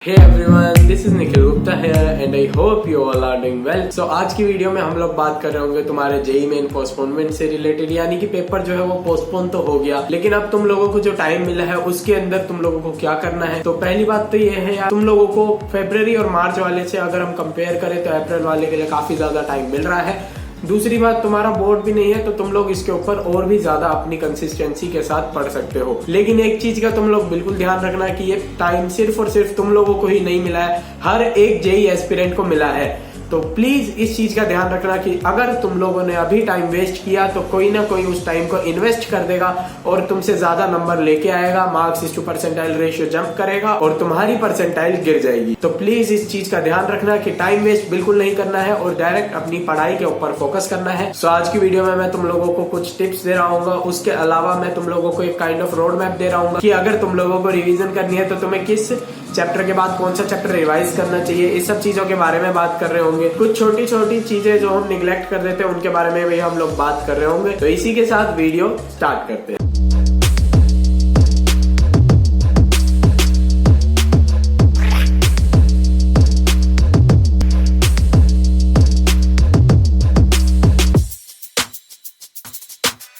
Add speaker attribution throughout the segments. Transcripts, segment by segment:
Speaker 1: Hey everyone, this is Nikhil Gupta here and I hope you all are doing well. So आज की video में हम लोग बात कर रहे होंगे तुम्हारे जेईई मेन पोस्टपोनमेंट से रिलेटेड, यानी कि पेपर जो है वो पोस्टपोन तो हो गया, लेकिन अब तुम लोगों को जो टाइम मिला है उसके अंदर तुम लोगों को क्या करना है। तो पहली बात तो ये है यार, तुम लोगों को फरवरी और मार्च वाले से अगर हम कंपेयर करें तो अप्रैल वाले के लिए काफी ज्यादा टाइम मिल रहा है। दूसरी बात, तुम्हारा बोर्ड भी नहीं है तो तुम लोग इसके ऊपर और भी ज्यादा अपनी कंसिस्टेंसी के साथ पढ़ सकते हो। लेकिन एक चीज का तुम लोग बिल्कुल ध्यान रखना कि ये टाइम सिर्फ और सिर्फ तुम लोगों को ही नहीं मिला है, हर एक जेईई एस्पिरेंट को मिला है। तो प्लीज इस चीज का ध्यान रखना कि अगर तुम लोगों ने अभी टाइम वेस्ट किया तो कोई ना कोई उस टाइम को इन्वेस्ट कर देगा और तुमसे ज्यादा नंबर लेके आएगा, marks to percentile ratio jump करेगा और तुम्हारी परसेंटाइल गिर जाएगी। तो प्लीज इस चीज का ध्यान रखना कि टाइम वेस्ट बिल्कुल नहीं करना है और डायरेक्ट अपनी पढ़ाई के ऊपर फोकस करना है। सो आज की वीडियो में मैं तुम लोगों को कुछ टिप्स दे रहा हूँ, उसके अलावा मैं तुम लोगों को एक काइंड ऑफ रोड मैप दे रहा हूँ कि अगर तुम लोगों को रिविजन करनी है तो तुम्हें किस चैप्टर के बाद कौन सा चैप्टर रिवाइज करना चाहिए, इस सब चीजों के बारे में बात कर रहे होंगे। कुछ छोटी छोटी चीजें जो हम निगलेक्ट कर देते हैं उनके बारे में भी हम लोग बात कर रहे होंगे। तो इसी के साथ वीडियो स्टार्ट करते हैं।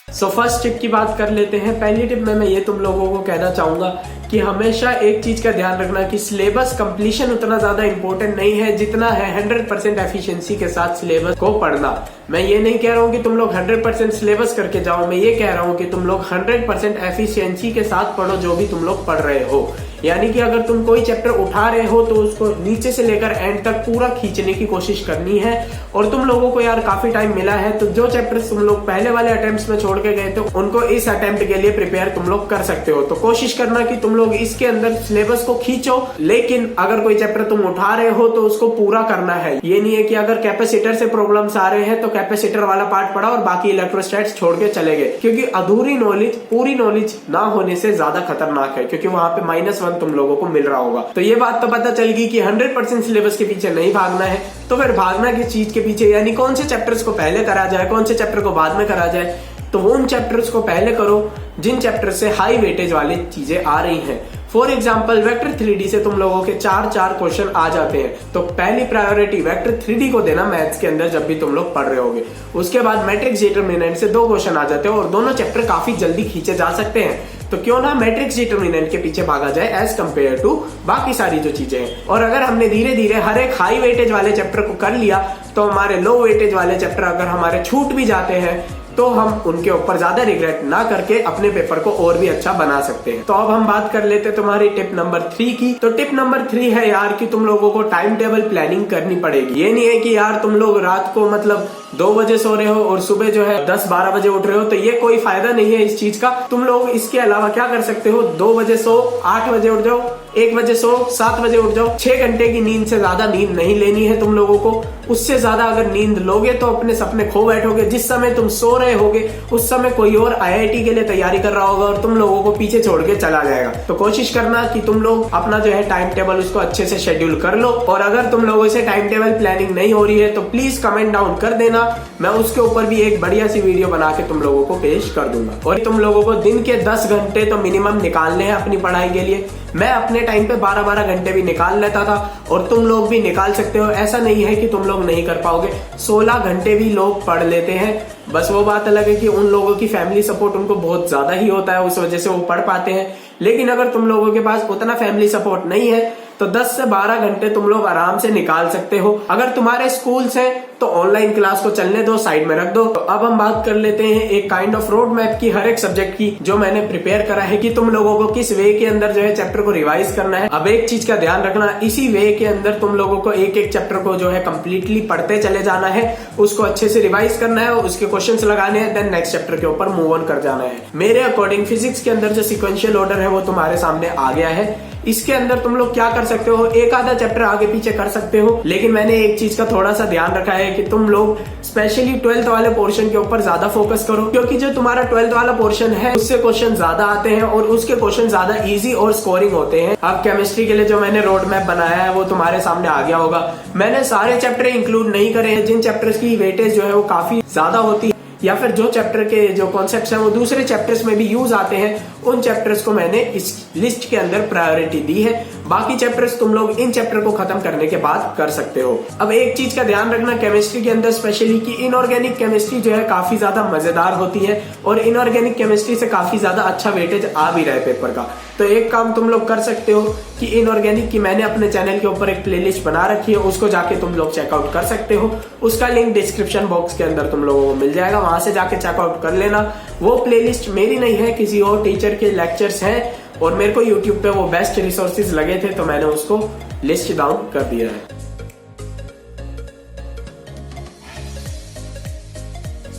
Speaker 1: सो फर्स्ट टिप की बात कर लेते हैं। पहली टिप में मैं ये तुम लोगों को कहना चाहूंगा कि हमेशा एक चीज का ध्यान रखना कि सिलेबस कंप्लीशन उतना ज्यादा इंपॉर्टेंट नहीं है जितना है 100% एफिशिएंसी के साथ सिलेबस को पढ़ना। मैं ये नहीं कह रहा हूँ कि तुम लोग 100% सिलेबस करके जाओ, मैं ये कह रहा हूँ कि तुम लोग 100% एफिशिएंसी के साथ पढ़ो जो भी तुम लोग पढ़ रहे हो। यानी कि अगर तुम कोई चैप्टर उठा रहे हो तो उसको नीचे से लेकर एंड तक पूरा खींचने की कोशिश करनी है। और तुम लोगों को यार काफी टाइम मिला है तो जो चैप्टर्स तुम लोग पहले वाले अटेम्प्ट्स में छोड़ के गए थे उनको इस अटेम्प्ट के लिए प्रिपेयर तुम लोग कर सकते हो। तो कोशिश करना कि तुम लोग इसके अंदर सिलेबस को खींचो, लेकिन अगर कोई चैप्टर तुम उठा रहे हो तो उसको पूरा करना है। ये नहीं है कि अगर कैपेसिटर से प्रॉब्लम्स आ रहे हैं तो कैपेसिटर वाला पार्ट पढ़ा और बाकी इलेक्ट्रोस्टैट्स छोड़ के चले गए, क्योंकि अधूरी नॉलेज पूरी नॉलेज ना होने से ज्यादा खतरनाक है, क्योंकि वहां पे -1 तुम लोगों को मिल रहा होगा। तो ये बात तो पता चल गई कि 100% सिलेबस के पीछे नहीं भागना है। तो फिर भागना किस चीज के पीछे, यानी कौन से चैप्टर्स को पहले करा जाए, कौन से चैप्टर को बाद में करा जाए। तो उन चैप्टर्स को पहले करो जिन चैप्टर से हाई वेटेज वाली चीजें आ रही हैं। फॉर एग्जाम्पल वेक्टर 3D से तुम लोगों के 4 क्वेश्चन आ जाते हैं, तो पहली प्रायोरिटी वेक्टर 3D को देना मैथ्स के अंदर जब भी तुम लोग पढ़ रहे होगे। उसके बाद मैट्रिक्स डिटरमिनेंट से 2 क्वेश्चन आ जाते हैं और दोनों चैप्टर काफी जल्दी खींचे जा सकते हैं। तो क्यों ना मैट्रिक्स डिटरमिनेंट के पीछे भागा जाए एज कंपेयर टू बाकी सारी जो चीजें हैं। और अगर हमने धीरे धीरे हर एक हाई वेटेज वाले चैप्टर को कर लिया तो हमारे लो वेटेज वाले चैप्टर अगर हमारे छूट भी जाते हैं तो हम उनके ऊपर ज्यादा रिग्रेट ना करके अपने पेपर को और भी अच्छा बना सकते हैं। तो अब हम बात कर लेते हैं तुम्हारी टिप नंबर 3 की। तो टिप नंबर 3 है यार कि तुम लोगों को टाइम टेबल प्लानिंग करनी पड़ेगी। ये नहीं है कि यार तुम लोग रात को मतलब 2 बजे सो रहे हो और सुबह जो है 10-12 बजे उठ रहे हो, तो ये कोई फायदा नहीं है इस चीज का। तुम लोग इसके अलावा क्या कर सकते हो, 2 बजे सो 8 बजे उठ जाओ, 1 बजे सो 7 बजे उठ जाओ। 6 घंटे की नींद से ज्यादा नींद नहीं लेनी है तुम लोगों को। उससे ज्यादा अगर नींद लोगे तो अपने सपने खो बैठोगे। जिस समय तुम सो रहे होगे उस समय कोई और IIT के लिए तैयारी कर रहा होगा और तुम लोगों को पीछे छोड़ के चला जाएगा। तो कोशिश करना कि तुम लोग अपना जो है टाइम टेबल उसको अच्छे से शेड्यूल कर लो। और अगर तुम लोगों से टाइम टेबल प्लानिंग नहीं हो रही है तो प्लीज कमेंट डाउन कर देना, मैं उसके ऊपर भी एक बढ़िया सी वीडियो बना के तुम लोगों को पेश कर दूंगा। और तुम लोगों को दिन के 10 घंटे तो मिनिमम निकालने हैं अपनी पढ़ाई के लिए। मैं अपने टाइम पे 12-12 घंटे भी निकाल लेता था और तुम लोग भी निकाल सकते हो। ऐसा नहीं है कि तुम लोग नहीं कर पाओगे, 16 घंटे भी लोग पढ़ लेते हैं। बस वो बात अलग है कि उन लोगों की फैमिली सपोर्ट उनको बहुत ज्यादा ही होता है, उस वजह से वो पढ़ पाते हैं। लेकिन अगर तुम लोगों के पास उतना फैमिली सपोर्ट नहीं है तो 10 से 12 घंटे तुम लोग आराम से निकाल सकते हो। अगर तुम्हारे स्कूल्स हैं तो ऑनलाइन क्लास को चलने दो, साइड में रख दो। तो अब हम बात कर लेते हैं एक काइंड ऑफ रोड मैप की हर एक सब्जेक्ट की, जो मैंने प्रिपेयर करा है कि तुम लोगों को किस वे के अंदर जो है चैप्टर को रिवाइज करना है। अब एक चीज का ध्यान रखना, इसी वे के अंदर तुम लोगों को एक एक चैप्टर को जो है कंप्लीटली पढ़ते चले जाना है, उसको अच्छे से रिवाइज करना है, उसके क्वेश्चंस लगाने हैं, देन नेक्स्ट चैप्टर के ऊपर मूव ऑन कर जाना है। मेरे अकॉर्डिंग फिजिक्स के अंदर जो सिक्वेंशियल ऑर्डर है वो तुम्हारे सामने आ गया है। इसके अंदर तुम लोग क्या कर सकते हो, एक आधा चैप्टर आगे पीछे कर सकते हो, लेकिन मैंने एक चीज का थोड़ा सा ध्यान रखा है कि तुम लोग स्पेशली 12th वाले पोर्शन के ऊपर ज्यादा फोकस करो, क्योंकि जो तुम्हारा 12th वाला पोर्शन है उससे क्वेश्चन ज्यादा आते हैं और उसके क्वेश्चन ज्यादा इजी और स्कोरिंग होते हैं। अब केमिस्ट्री के लिए जो मैंने रोड मैप बनाया है वो तुम्हारे सामने आ गया होगा। मैंने सारे चैप्टर इंक्लूड नहीं करे हैं, जिन चैप्टर्स की वेटेज जो है वो काफी ज्यादा होती है या फिर जो चैप्टर के जो कॉन्सेप्ट्स हैं वो दूसरे चैप्टर्स में भी यूज आते हैं, उन चैप्टर्स को मैंने इस लिस्ट के अंदर प्रायोरिटी दी है। बाकी चैप्टर्स तुम लोग इन चैप्टर को खत्म करने के बाद कर सकते हो। अब एक चीज का ध्यान रखना केमिस्ट्री के अंदर स्पेशली कि इनऑर्गेनिक केमिस्ट्री जो है काफी ज्यादा मजेदार होती है और इनऑर्गेनिक केमिस्ट्री से काफी ज्यादा अच्छा वेटेज आ भी रहा है पेपर का। तो एक काम तुम लोग कर सकते हो कि इनऑर्गेनिक की मैंने अपने चैनल के ऊपर एक प्लेलिस्ट बना रखी है, उसको जाके तुम लोग चेकआउट कर सकते हो। उसका लिंक डिस्क्रिप्शन बॉक्स के अंदर तुम लोगों को मिल जाएगा, वहां से जाके चेकआउट कर लेना। वो प्लेलिस्ट मेरी नहीं है, किसी और टीचर के लेक्चर्स हैं और मेरे को यूट्यूब पे वो बेस्ट रिसोर्सेज लगे थे तो मैंने उसको लिस्ट डाउन कर दिया है।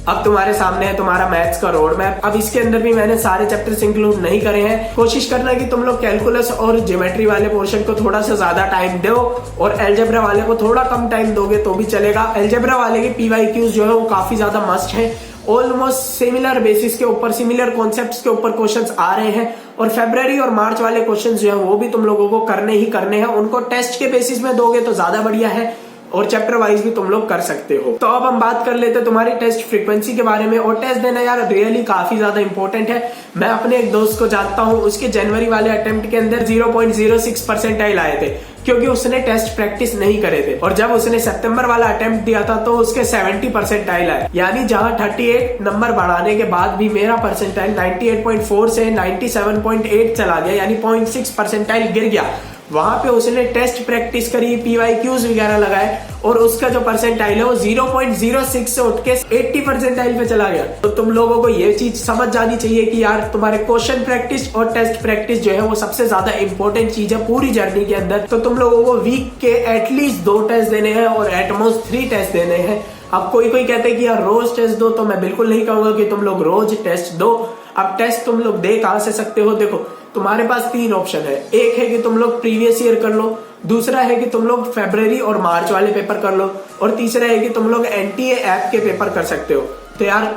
Speaker 1: अब तुम्हारे सामने है तुम्हारा मैथ्स का रोड मैप। अब इसके अंदर भी मैंने सारे चैप्टर्स इंक्लूड नहीं करे हैं। कोशिश करना कि तुम लोग कैलकुलस और ज्योमेट्री वाले पोर्शन को थोड़ा सा ज्यादा टाइम दो और अलजेब्रा वाले को थोड़ा कम टाइम दोगे तो भी चलेगा। अलजेब्रा वाले के PYQs जो है वो काफी ज्यादा मस्ट है, ऑलमोस्ट सिमिलर बेसिस के ऊपर, सिमिलर कॉन्सेप्ट्स के ऊपर क्वेश्चंस आ रहे हैं और फरवरी और मार्च वाले क्वेश्चंस जो है वो भी तुम लोगों को करने ही करने हैं। उनको टेस्ट के बेसिस में दोगे तो ज्यादा बढ़िया है और चैप्टर वाइज भी तुम लोग कर सकते हो। तो अब हम बात कर लेते हैं तुम्हारी टेस्ट फ्रीक्वेंसी के बारे में। और टेस्ट देना यार रियली काफी ज्यादा इंपॉर्टेंट है। मैं अपने एक दोस्त को जानता हूँ, उसके जनवरी वाले अटेम्प्ट के अंदर 0.06 परसेंटाइल आए थे क्योंकि उसने टेस्ट प्रैक्टिस नहीं करे थे। और जब उसने सितंबर वाला अटेम्प्ट दिया था तो उसके 70 परसेंटाइल आए, यानी जहां 38 नंबर बढ़ाने के बाद भी मेरा परसेंटाइल 98.4 से 97.8 चला गया, यानी 0.6 परसेंटाइल गिर गया। वहां पे उसने टेस्ट प्रैक्टिस करी, PYQs वगैरह लगाए और उसका जो परसेंटाइल है वो 0.06 से उठ के 80 परसेंटाइल पे चला गया। तो तुम लोगों को ये चीज समझ जानी चाहिए कि यार तुम्हारे क्वेश्चन प्रैक्टिस और टेस्ट प्रैक्टिस जो है वो सबसे ज्यादा इंपॉर्टेंट चीज है पूरी जर्नी के अंदर। तो तुम लोगों को वीक के एटलीस्ट 2 टेस्ट देने हैं और एटमोस्ट 3 टेस्ट देने हैं। अब कोई कहते हैं कि यार रोज टेस्ट दो, तो मैं बिल्कुल नहीं कहूंगा कि तुम लोग रोज टेस्ट दो। अब टेस्ट तुम लोग दे कहां से सकते हो? देखो तुम्हारे पास 3 ऑप्शन है। एक है कि तुम लोग प्रीवियस ईयर कर लो, दूसरा है कि तुम लोग फरवरी और मार्च वाले पेपर कर लो और तीसरा है कि तुम लोग NTA ऐप के पेपर कर सकते हो। तो यार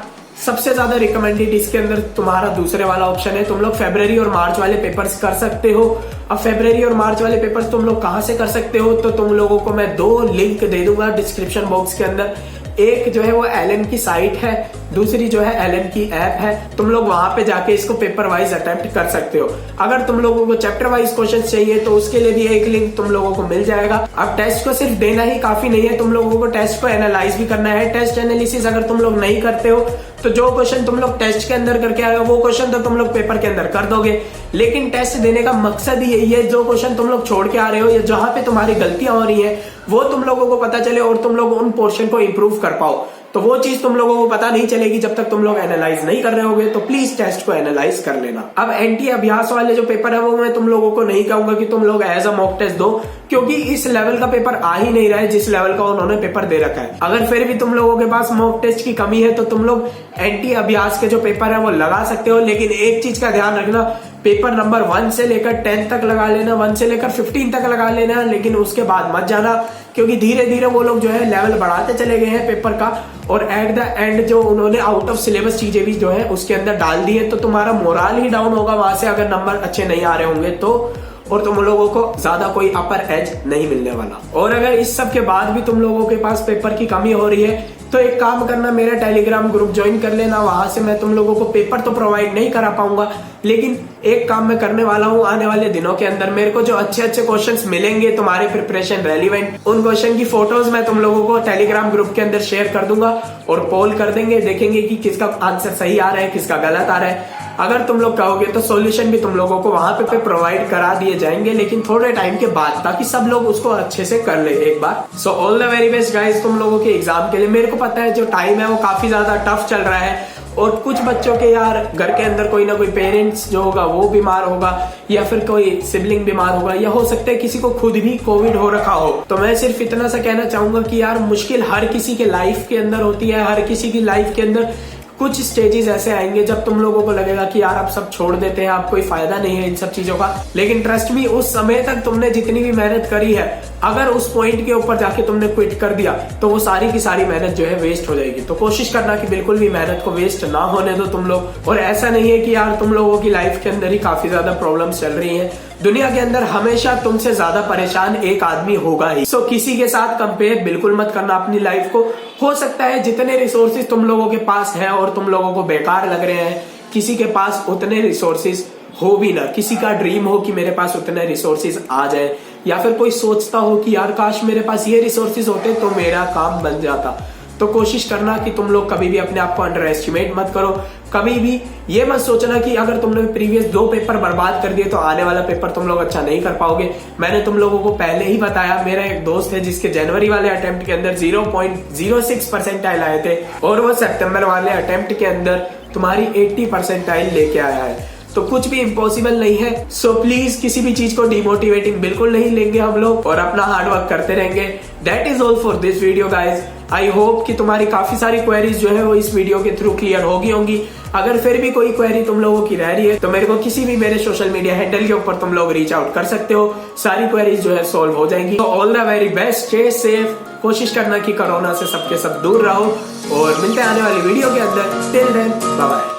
Speaker 1: सबसे ज्यादा रिकमेंडेड इसके अंदर तुम्हारा दूसरे वाला ऑप्शन है। तुम लोग फरवरी और मार्च वाले पेपर्स कर सकते हो। अब फरवरी और मार्च वाले पेपर्स तुम लोग कहां से कर सकते हो? तो तुम लोगों को मैं 2 लिंक दे दूंगा डिस्क्रिप्शन बॉक्स के अंदर। एक जो है वो एलन की साइट है, दूसरी जो है एलन की ऐप है। तुम लोग वहां पे जाके इसको पेपर वाइज अटेम्प्ट कर सकते हो। अगर तुम लोगों को चैप्टर वाइज क्वेश्चंस चाहिए तो उसके लिए भी एक लिंक तुम लोगों को मिल जाएगा। अब टेस्ट को सिर्फ देना ही काफी नहीं है, तुम लोगों को टेस्ट को एनालाइज भी करना है। टेस्ट एनालिसिस अगर तुम लोग नहीं करते हो तो जो क्वेश्चन तुम लोग टेस्ट के अंदर करके आए हो वो क्वेश्चन तो तुम लोग पेपर के अंदर कर दोगे, लेकिन टेस्ट देने का मकसद ही यही है जो क्वेश्चन तुम लोग छोड़ के आ रहे हो या जहां पे तुम्हारी गलतियां हो रही है वो तुम लोगों को पता चले और तुम लोग उन पोर्शन को इंप्रूव कर पाओ। तो वो चीज तुम लोगों को पता नहीं चलेगी जब तक तुम लोग एनालाइज नहीं कर रहे होगे। तो प्लीज टेस्ट को एनालाइज कर लेना। अब NTA अभ्यास वाले जो पेपर है वो मैं तुम लोगों को नहीं कहूंगा कि तुम लोग एज अ मॉक टेस्ट दो, क्योंकि इस लेवल का पेपर आ ही नहीं रहा है जिस लेवल का उन्होंने पेपर दे रखा है। अगर फिर भी तुम लोगों के पास मॉक टेस्ट की कमी है तो तुम लोग NTA अभ्यास के जो पेपर है वो लगा सकते हो, लेकिन एक चीज का ध्यान रखना, पेपर नंबर 1 से लेकर 10 तक लगा लेना, 1 से लेकर 15 तक लगा लेना, लेकिन उसके बाद मत जाना, क्योंकि धीरे धीरे वो लोग जो है लेवल बढ़ाते चले गए हैं पेपर का और एट द एंड जो उन्होंने आउट ऑफ सिलेबस चीजें भी जो है उसके अंदर डाल दी है। तो तुम्हारा मोरल ही डाउन होगा वहां से अगर नंबर अच्छे नहीं आ रहे होंगे तो, और तुम लोगों को ज्यादा कोई अपर एज नहीं मिलने वाला। और अगर इस सब के बाद भी तुम लोगों के पास पेपर की कमी हो रही है तो एक काम करना, मेरा टेलीग्राम ग्रुप ज्वाइन कर लेना। वहां से मैं तुम लोगों को पेपर तो प्रोवाइड नहीं करा पाऊंगा, लेकिन एक काम मैं करने वाला हूं आने वाले दिनों के अंदर। मेरे को जो अच्छे अच्छे क्वेश्चंस मिलेंगे तुम्हारे प्रिपरेशन रेलिवेंट, उन क्वेश्चन की फोटोज मैं तुम लोगों को टेलीग्राम ग्रुप के अंदर शेयर कर दूंगा और पोल कर देंगे, देखेंगे कि किसका आंसर सही आ रहा है किसका गलत आ रहा है। अगर तुम लोग कहोगे तो सॉल्यूशन भी तुम लोगों को वहां पे प्रोवाइड करा दिए जाएंगे, लेकिन थोड़े टाइम के बाद, ताकि सब लोग उसको अच्छे से कर ले एक बार। So all the very best guys तुम लोगों के एग्जाम के लिए। मेरे को पता है जो टाइम है वो काफी ज्यादा टफ चल रहा है और कुछ बच्चों के यार घर के अंदर कोई ना कोई पेरेंट्स जो होगा वो बीमार होगा या फिर कोई सिबलिंग बीमार होगा या हो सकता है किसी को खुद भी कोविड हो रखा हो। तो मैं सिर्फ इतना सा कहना चाहूंगा कि यार मुश्किल हर किसी के लाइफ के अंदर होती है, हर किसी की लाइफ के अंदर कुछ स्टेजेस ऐसे आएंगे जब तुम लोगों को लगेगा कि यार अब सब छोड़ देते हैं, अब कोई फायदा नहीं है इन सब चीजों का। लेकिन ट्रस्ट मी, उस समय तक तुमने जितनी भी मेहनत करी है, अगर उस पॉइंट के ऊपर जाके तुमने क्विट कर दिया तो वो सारी की सारी मेहनत जो है वेस्ट हो जाएगी। तो कोशिश करना कि बिल्कुल भी मेहनत को वेस्ट ना होने दो तुम लोग। और ऐसा नहीं है कि यार तुम लोगों की लाइफ के अंदर ही काफी ज्यादा प्रॉब्लम्स चल रही हैं, दुनिया के अंदर हमेशा तुमसे ज्यादा परेशान एक आदमी होगा ही। सो किसी के साथ कंपेयर बिल्कुल मत करना अपनी लाइफ को। हो सकता है जितने रिसोर्सेज तुम लोगों के पास है और तुम लोगों को बेकार लग रहे हैं, किसी के पास उतने रिसोर्सेज हो भी ना, किसी का ड्रीम हो कि मेरे पास उतने रिसोर्सेज आ जाए, या फिर कोई सोचता हो कि यार काश मेरे पास ये रिसोर्सेज होते तो मेरा काम बन जाता, तो कोशिश करना कि तुम लोग कभी भी अपने आप को अंडर एस्टिमेट मत करो। कभी भी ये मत सोचना कि अगर तुमने प्रीवियस 2 पेपर बर्बाद कर दिए तो आने वाला पेपर तुम लोग अच्छा नहीं कर पाओगे। मैंने तुम लोगों को पहले ही बताया, मेरा एक दोस्त है जिसके जनवरी वाले अटेम्प्ट के अंदर 0.06 परसेंटाइल आए थे और वो सितंबर वाले अटेम्प्ट के अंदर तुम्हारी 80 परसेंटाइल लेके आया है। तो कुछ भी इम्पॉसिबल नहीं है। सो प्लीज किसी भी चीज को डिमोटिवेटिंग बिल्कुल नहीं लेंगे हम लोग और अपना हार्डवर्क करते रहेंगे। That is all for this video guys. I hope कि तुम्हारी काफी सारी क्वेरीज जो है वो इस वीडियो के थ्रू क्लियर होगी। अगर फिर भी कोई क्वेरी तुम लोगों की रह रही है तो मेरे को किसी भी मेरे सोशल मीडिया हैंडल के ऊपर तुम लोग रीच आउट कर सकते हो, सारी क्वेरीज जो है सॉल्व हो जाएंगी। तो all the very best, stay safe, कोशिश करना कि कोरोना से सबके सब दूर रहो और मिलते हैं आने वाली वीडियो के अंदर। Till then bye bye.